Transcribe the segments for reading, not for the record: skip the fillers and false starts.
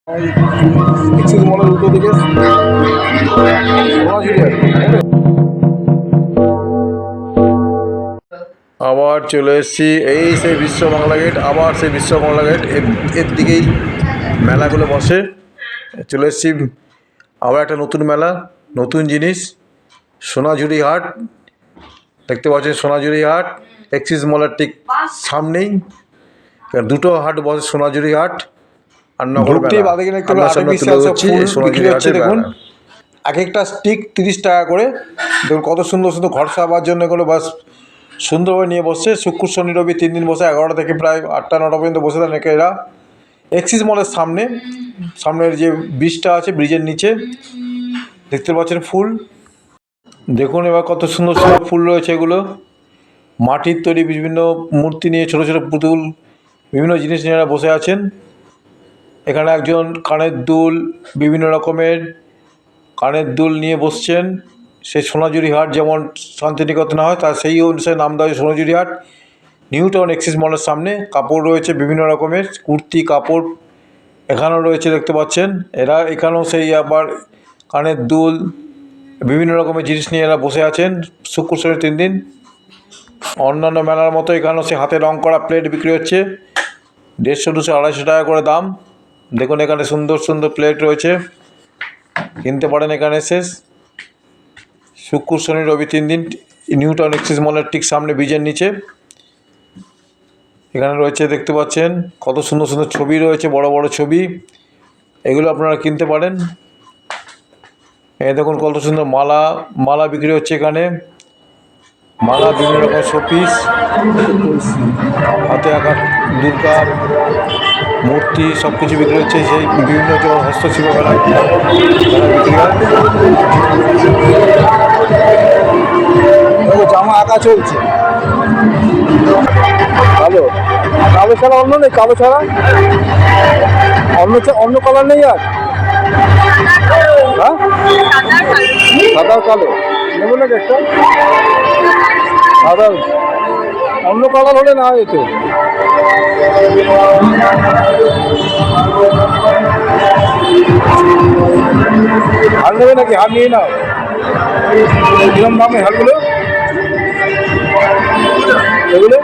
উল্টো দিকে আবার চলে এসেছি। এই সেই বিশ্ব বাংলা গেট, আবার সেই বিশ্ব বাংলা গেট, এর দিকেই মেলাগুলো বসে। চলে এসেছি আবার একটা নতুন মেলা, নতুন জিনিস, সোনাঝুরি হাট। দেখতে পাচ্ছেন সোনাঝুরি হাট এক্সিস মলের ঠিক সামনেই দুটো হাট বসে, সোনাঝুরি হাট আর নগর মেলা। দেখুন এক একটা স্টিক 30 টাকা করে। দেখুন কত সুন্দর সুন্দর ঘর সাজাবার জন্য এগুলো বাস সুন্দরভাবে নিয়ে বসছে। শুক্র শনি রবি 3 দিন বসে, 11টা থেকে প্রায় 8টা 9টা পর্যন্ত বসে থাকেন এরা এক্সিস মলের সামনের যে ব্রিজটা আছে, ব্রিজের নিচে দেখতে পাচ্ছেন ফুল। দেখুন এবার কত সুন্দর সুন্দর ফুল রয়েছে। এগুলো মাটির তৈরি বিভিন্ন মূর্তি নিয়ে, ছোটো ছোটো পুতুল, বিভিন্ন জিনিস নিয়ে এরা বসে আছেন। এখানে একজন কানের দুল, বিভিন্ন রকমের কানের দুল নিয়ে বসছেন। সেই সোনাঝুরি হাট যেমন শান্তিনিকেতনে হয়, তার সেই অনুসারে নাম দেওয়া হয় সোনাঝুরি হাট। নিউ টাউন এক্সিস মলের সামনে কাপড় রয়েছে বিভিন্ন রকমের, কুর্তি কাপড় এখানেও রয়েছে দেখতে পাচ্ছেন। এরা এখানেও সেই আবার কানের দুল, বিভিন্ন রকমের জিনিস নিয়ে এরা বসে আছেন শুক্র শনি 3 দিন। অন্যান্য মেলার মতো এখানেও সে হাতে রং করা প্লেট বিক্রি হচ্ছে, 150, 200, 250 টাকা করে দাম। দেখুন এখানে সুন্দর সুন্দর প্লেট রয়েছে, কিনতে পারেন এখানে এসে। শুক্র শনি রবি 3 দিন নিউ টাউন এক্সিস মলের ঠিক সামনে ব্রিজের নিচে এখানে রয়েছে। দেখতে পাচ্ছেন কত সুন্দর সুন্দর ছবি রয়েছে, বড় বড় ছবি, এগুলো আপনারা কিনতে পারেন। এই দেখুন কত সুন্দর মালা বিক্রি হচ্ছে এখানে, মালা বিভিন্ন রকম শোপিস, হাতে আঁকা দুর্গা মূর্তি সব কিছু বিক্রি হচ্ছে। সেই বিভিন্ন হস্তশিল্প মেলা বিক্রি হয়। জামা আঁকা চলছে, কালো কালো ছাড়া অন্য নেই, কালো ছাড়া অন্য কালার নেই। আর হ্যাঁ সাদা কালো নেব নাকি একটা? সাদা অন্য কালার হলে না হয় তো। হার নেবে নাকি? হার নিয়ে নাও। কিরম দামে হারগুলো? এগুলো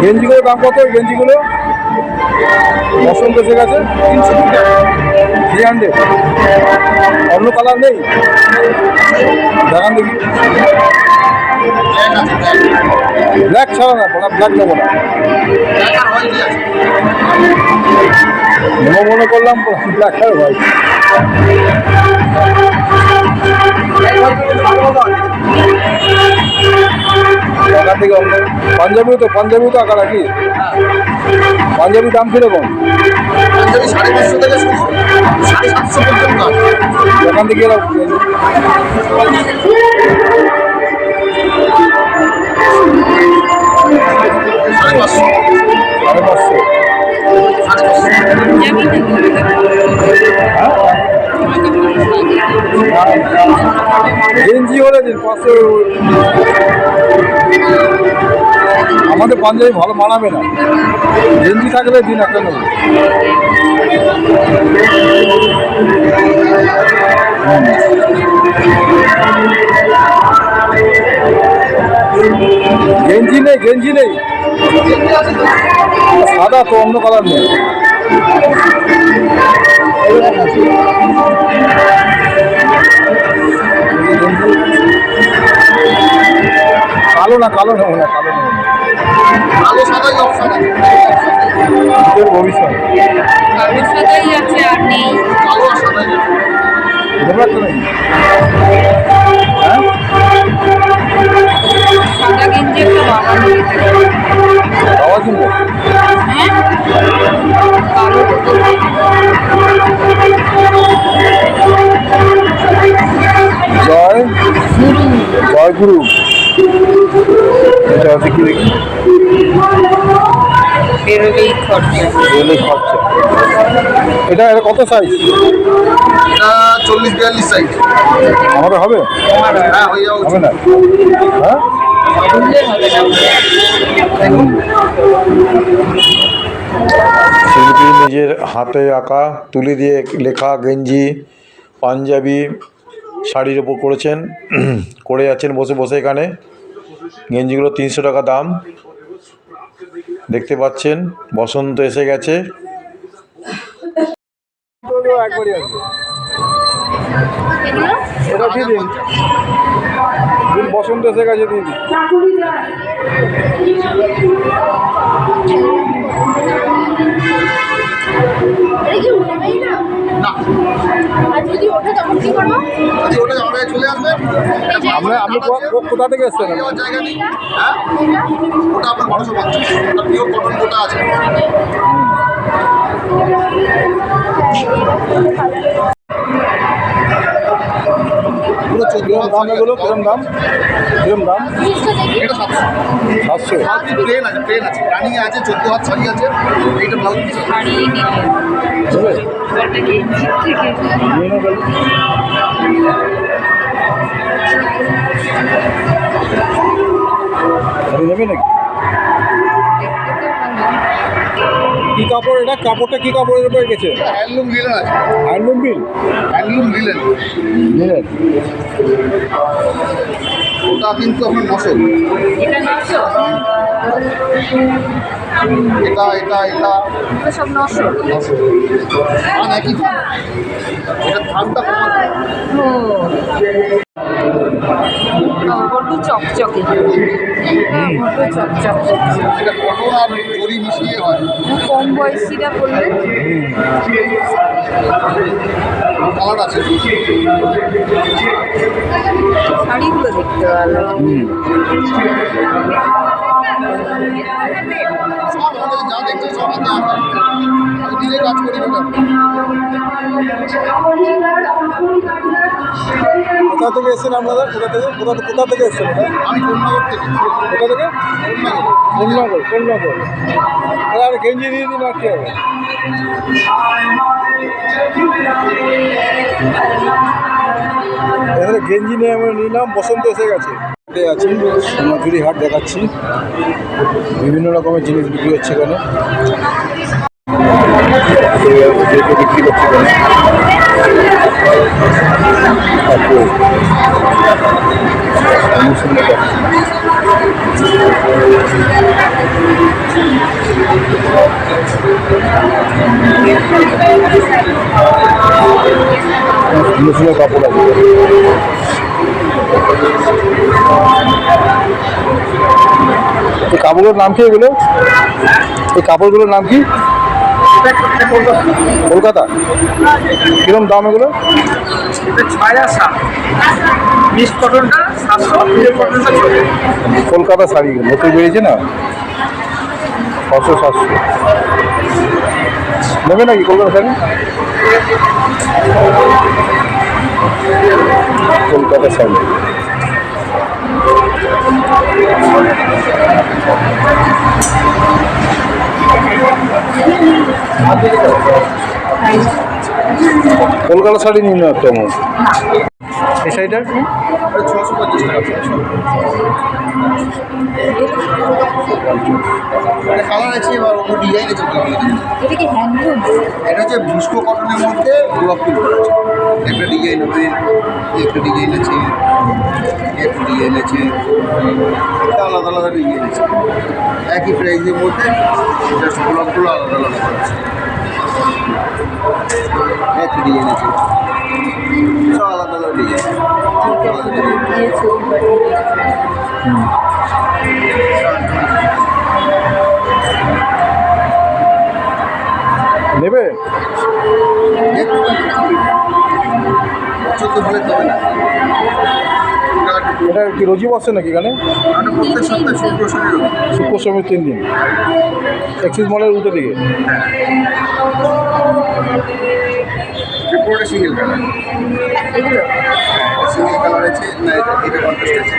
গেঞ্জিগুলোর দাম কত? গেঞ্জিগুলো বসন্ত এসে গেছে 300। অন্য কালার নেই? দেখান দেখি। ব্ল্যাক ছাড়া না, ব্ল্যাক নেবো না, মনে করলাম ব্ল্যাক আর হোয়াইট। এখান থেকে পাঞ্জাবিও তো আঁকা নাকি? পাঞ্জাবি দাম কিরকম? এখান থেকে গেঞ্জি হলে দিন 500। আমাদের পাঞ্জাবি ভালো মানাবে না, গেঞ্জি থাকলে দিন একটা নেব। গেঞ্জি নেই সাদা তো, অন্য কালার নেই। কালো না, কালো নেবো না, কালো নেবো না। ভবিষ্যৎ বাবা কিনবো। জয় গুরু, এটা হচ্ছে কি দেখি। বেরোলেই খরচা। বেরোলেই খরচা। এটা এটা কত সাইজ? এটা 40-42 সাইজ। আমাদের হবে? হ্যাঁ, হয়ে যাওয়া হবে না? হ্যাঁ, বুঝলে হবে না। শিল্পী নিজের হাতে আঁকা তুলি দিয়ে লেখা গেঞ্জি, পাঞ্জাবি শাড়ির ওপর করেছেন, করে যাচ্ছেন বসে বসে। এখানে গেঞ্জিগুলো 300 টাকা দাম। দেখতে পাচ্ছেন বসন্ত এসে গেছে। একবারই আসবে। এটা দিয়ে দিন, বসন্ত এসে গেছে দিয়ে দিন। যদি ওটা আমাদের চলে আসবে। আপনি কোথা থেকে এসছেন? যাওয়ার জায়গা নেই। হ্যাঁ, ওটা আপনার 1250। ওটা পিওর কটন গোটা আছে। পুরো 14 দাম এগুলো কিরম দাম? কিরম দাম? এটা 700। 700। প্লেন আছে, প্লেন আছে, রানিং আছে, 14 হাত শাড়ি আছে। এইটা ব্লাউজ পিস আছে। হারিয়ে নিলে হবে? ব্যাপারটা কি ঠিক থেকে নিয়ে নাও তাহলে। আপনি নেবেন নাকি? কি কাপড় এটা? কাপড়টা কি কাপড়ের উপরে গেছে? হ্যান্ডলুম লিলেন আছে। হ্যান্ডলুম বিল? হ্যান্ডলুম লিলেন। নিলেন? ওটা কিন্তু আপনার 900। এটা 900, এটা এটা এটা এগুলো সব 900। 900। একই দাম। এটা দামটা কমাতে বড্ড চকচকে, বড্ড চকচকে। এটা কটন আর জরি মিশিয়ে হয়। কম বয়সীরা বললে কালার আছে। শাড়িগুলো দেখতে ভালো। সব আমাদের যা দেখছে সব হাতে আঁকা। আমি নিজে কাজ করি ম্যাডাম। কোথা থেকে এসেছেন আপনারা? কোথা থেকে এসেছেন এটা? আমি কোন্নগর থেকে। কোথা থেকে? কোন্নগর। কোন্নগর। আর গেঞ্জি দিয়ে দিন আর কি হবে? এখানে গেঞ্জি নিয়ে আমরা নিলাম, বসন্ত এসে গেছে। আছি সোনাঝুরি হাট দেখাচ্ছি, বিভিন্ন রকমের জিনিস বিক্রি হচ্ছে এখানে। বিক্রি করছে এখানে। সুন্দর সুন্দর কাপড় আছে। এই কাপড়গুলোর নাম কি? এগুলো এই কাপড়গুলোর নাম কি? কলকাতা। কিরম দাম এগুলো? 6,700 কটনটা 700, কলকাতা শাড়ি নতুন বেরিয়েছে না, 600-700 নেবে নাকি কলকাতা শাড়ি? কলকাতা শাড়ি কলকাতা শাড়ি নিন না তেমন। এই শাড়িটা 650 টাকা। এটা কালার আছে, এবার ওপর ডিজাইন আছে। এটা কি হ্যান্ডলুম? এটা হচ্ছে ভিস্কো কটনের মধ্যে গোলাপ ফুল করা আছে। একটা ডিজাইন হবে, একটা ডিজাইন আছে, একটা ডিজাইন আছে, এটা আলাদা আলাদা ডিজাইন আছে। একই প্রাইসের মধ্যে জাস্ট গোলাপগুলো আলাদা আলাদা করা আছে। একটা ডিজাইন আছে, সব আলাদা আলাদা ডিজাইন। নেবে? পছন্দ হলে তবে না। এটা কি রোজই বসছে নাকি এখানে? আমরা প্রত্যেক সপ্তাহে শুক্র শনি রবি। শুক্র শনি 3 দিন। এক্সিস মলের উল্টো দিকে। পুরোটা সিঙ্গেল কালার। সিঙ্গেল কালার আছে না, এটা কন্ট্রাস্ট আছে,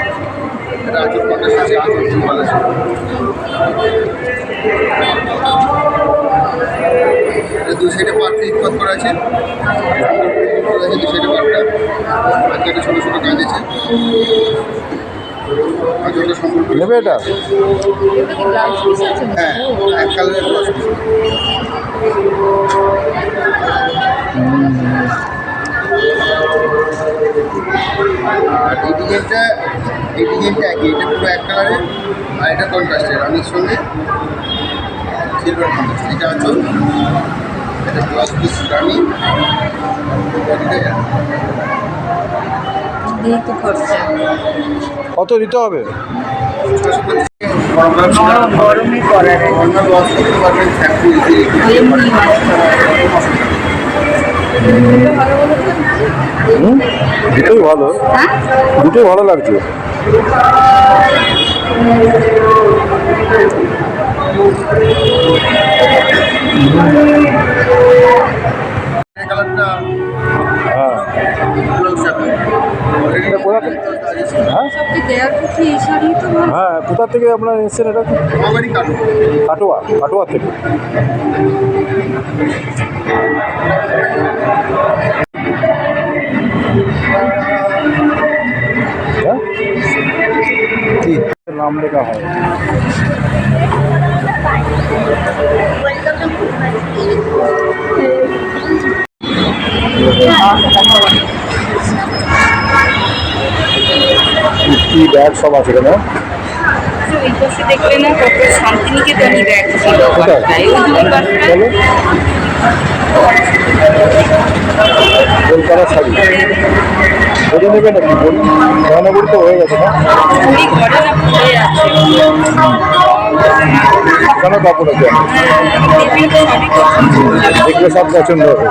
এটা আজও কন্ট্রাস্ট আছে, আজও সিম্পল আছে। এটা দু সাইডে পাটটা ইট করা আছে, দু সাইডে পাটটা বাকি একটা ছোটো ছোটো কাজ আছে। কাজটা সম্পূর্ণ নেবে এটা? এটা কি ব্লাউজ পিস আছে? হ্যাঁ, এক কালারের ব্লাউজ পিস। আর এই ডিজাইনটা একই, এটা পুরো এক কালারের, আর এটা কন্ট্রাস্টের রানির সঙ্গে সিলভার কন্ট্রাস্ট। এটা আঁচল, এটা ব্লাউজ পিস রানি, দিয়ে তো খরচা। কত দিতে হবে? গরমে করার এমনি ভালো বলো তো? দুটোই ভালো, হ্যাঁ দুটোই ভালো লাগছে। কালারটা হ্যাঁ এটা কোথা থেকে? হ্যাঁ সবকে দেওয়ার পক্ষে এই শাড়ি তো ভালো। হ্যাঁ, কোথা থেকে আপনার এসছেন এটা? আমারই কাটবো। কাটোয়া থেকে। হ্যাঁ কি নাম লেখা হয়? কি ব্যাগ সব আছে কেন? এই পাশে দেখলে না কত শান্তিনিকেতনই ব্যাগ ছিল কোথায়? বারটায়, ওই দুই বারটায়। বলো। কলকাতা শাড়ি ওটা নেবে নাকি? বলুন, গয়নাগুড়ি তো হয়ে গেছে না? ওই ঘরে না পড়ে আছে। কেন কাপড় আছে? দেখলে তো সবই পছন্দ। দেখলে সব পছন্দ হবে।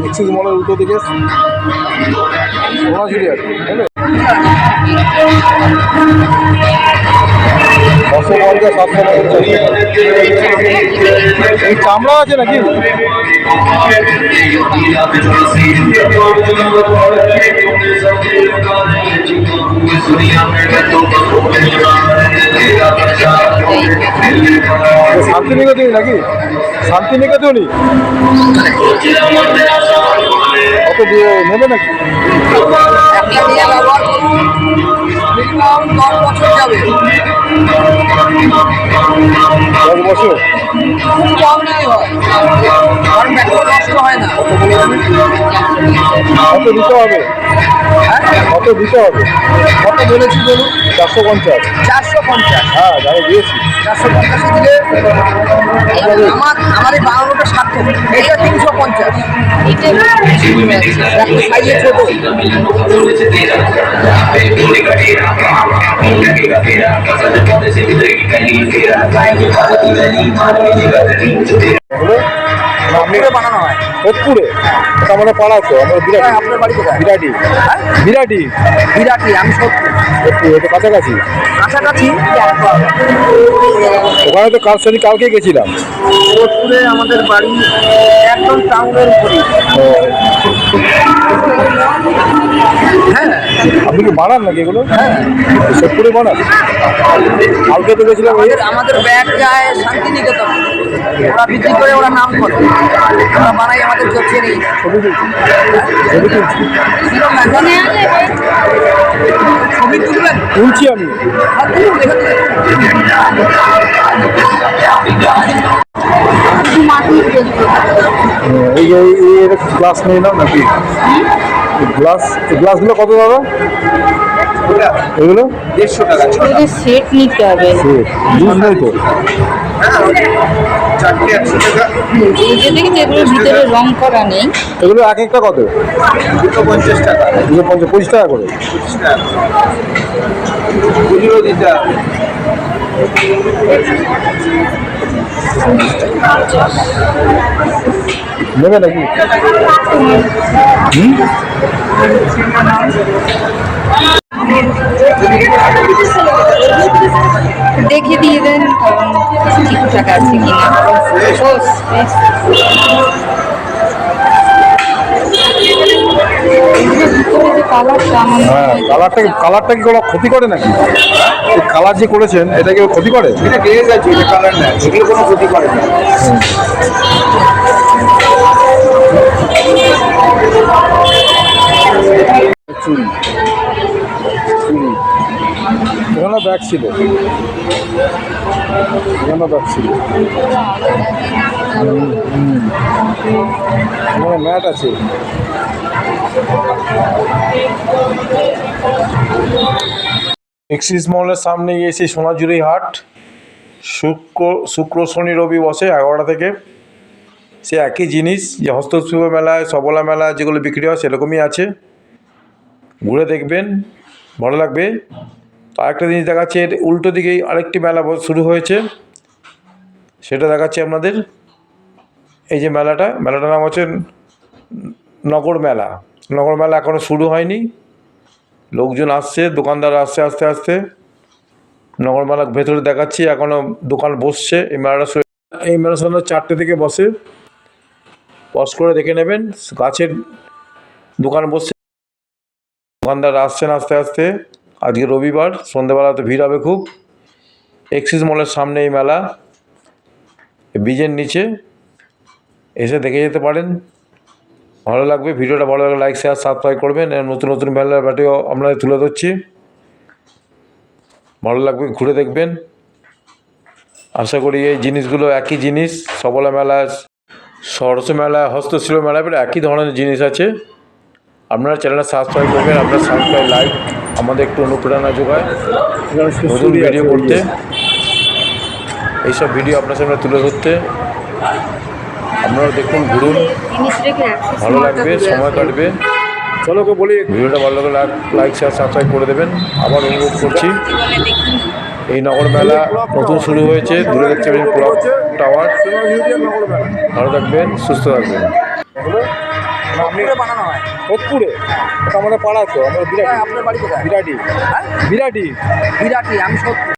এক্সিস মলের উল্টো দিকে সোনাঝুরি আর কি, বুঝলে? 650, 750। এই চামড়া আছে নাকি? শান্তিনিকেতনই নাকি? শান্তিনিকেতনই কত দিয়ে নেবে নাকি? মিনিমাম 10 বছর যাবে। 10 বছর? কম নাই হয়, কারণ ব্যাগটা নষ্ট হয় না। কত দিতে হবে? কত দিতে হবে? কত বলেছি বলুন? 450। 450। হ্যাঁ, জানি দিয়েছি। 450 দিলে আমার এই বানানোটা সার্থক। এটা 350। এটা সাইজে ছোট। এগুলো আপনি বানানো হয় সোদপুরে? ওটা আমাদের পাড়ায় তো, আমাদের বিরাটি। আপনার বাড়ি কোথায়? বিরাটি। বিরাটি বিরাটি, আমি সত্যি একটু এটা কাছাকাছি। কাছাকাছি। ওখানে তো কালকে গেছিলাম। সোদপুরে আমাদের বাড়ি একদম টাউনের উপরে। হ্যাঁ, আপনি কি বানান নাকি এগুলো? হ্যাঁ, সোদপুরে বানান? কালকে তো গেছিলাম। আমাদের ব্যাগ যায় শান্তিনিকেতন, ওরা বিক্রি করে, ওরা নাম করে, ওরা বানাই আমাদের চলছে নেই। ছবি তুলছি, ছবি তুলছি, ছবি তুলবেন? তুলছি আমি। এই যে গ্লাস নিয়ে নাও নাকি? গ্লাসগুলো কত দাদা? এগুলো 150 টাকা। ওদের সেট নিতে হবে। জুস নেই তো? চারটে 100 টাকা। এই যে দেখি যেগুলোর ভিতরে রং করা নেই। এগুলো এক একটা কত? 250 টাকা। 250, 25 টাকা করে। 25 টাকা। খুচরো দিতে হবে। নেবে নাকি? দেখে দিয়ে দেন কারণ ঠিকঠাক আছে কিনা। এর ভিতরে যে কালারটা আমার মনে হ্যাঁ, হয় যে কালারটা কি কোনো ক্ষতি করে নাকি? এই কালার যে করেছেন এটা কি ক্ষতি করে? এটা গ্লেজ আছে, এটা কালার না, এগুলো কোনো ক্ষতি করে না। চুড়ি চুড়ি এখানে ব্যাগ ছিল, এখানে ব্যাগ ছিল, এখানে ম্যাট আছে। এক্সিস মলের সামনে এসে সোনাঝুরি হাট শুক্র শনি রবি বসে 11টা থেকে। সে একই জিনিস যে হস্তশিল্প মেলায় সবলা মেলা যেগুলো বিক্রি হয় সেরকমই আছে, ঘুরে দেখবেন, ভালো লাগবে। তো আরেকটা জিনিস দেখাচ্ছে, এর উল্টো দিকেই আরেকটি মেলা শুরু হয়েছে, সেটা দেখাচ্ছি আপনাদের। এই যে মেলাটার নাম হচ্ছে নগর মেলা। নগর মেলা এখনও শুরু হয়নি, লোকজন আসছে, দোকানদার আসছে আস্তে আস্তে। নগর মেলার ভেতরে দেখাচ্ছি, এখনও দোকান বসছে। এই মেলাটা সন্ধ্যা 4টে থেকে বসে, পজ করে দেখে নেবেন। গাছের দোকান বসছে, দোকানদার আসছেন আস্তে আস্তে। আজকে রবিবার, সন্ধ্যেবেলাতে ভিড় হবে খুব। এক্সিস মলের সামনে এই মেলা, ব্রিজের নিচে এসে দেখে যেতে পারেন, ভালো লাগবে। ভিডিওটা ভালো লাগলে লাইক শেয়ার সাবস্ক্রাইব করবেন। নতুন নতুন মেলার ব্যাটিও আপনাদের তুলে ধরছি, ভালো লাগবে, ঘুরে দেখবেন। আশা করি এই জিনিসগুলো একই জিনিস, সবলা মেলা, সরস মেলা, হস্তশিল্প মেলা, বেশ একই ধরনের জিনিস আছে। আপনারা চ্যানেলটা সাবস্ক্রাইব করবেন, আপনার সাবস্ক্রাইব লাইক আমাদের একটু অনুপ্রেরণা যোগায় নতুন ভিডিও করতে, এইসব ভিডিও আপনার সামনে তুলে ধরতে। আপনারা দেখুন, ঘুরুন, জিনিস রেখে অ্যাক্সেস ভালো লাগবে, সময় কাটবে। চলো ওকে বলি, ভিডিওটা ভালো লাগলে লাইক শেয়ার সাবস্ক্রাইব করে দেবেন। আবার অনুরোধ করছি, এই নগর মেলা নতুন শুরু হয়েছে, দূরে দেখতে পাবেন ক্লক টাওয়ার। ভালো থাকবেন, সুস্থ থাকবেন। আপনি বানানো হয়। সোদপুরে ওটা আমাদের পাড়া, তো আমরা হ্যাঁ, আপনার বাড়ি কোথায়? বিরাটি হ্যাঁ বিরাটি বিরাটি, আমি সত্যি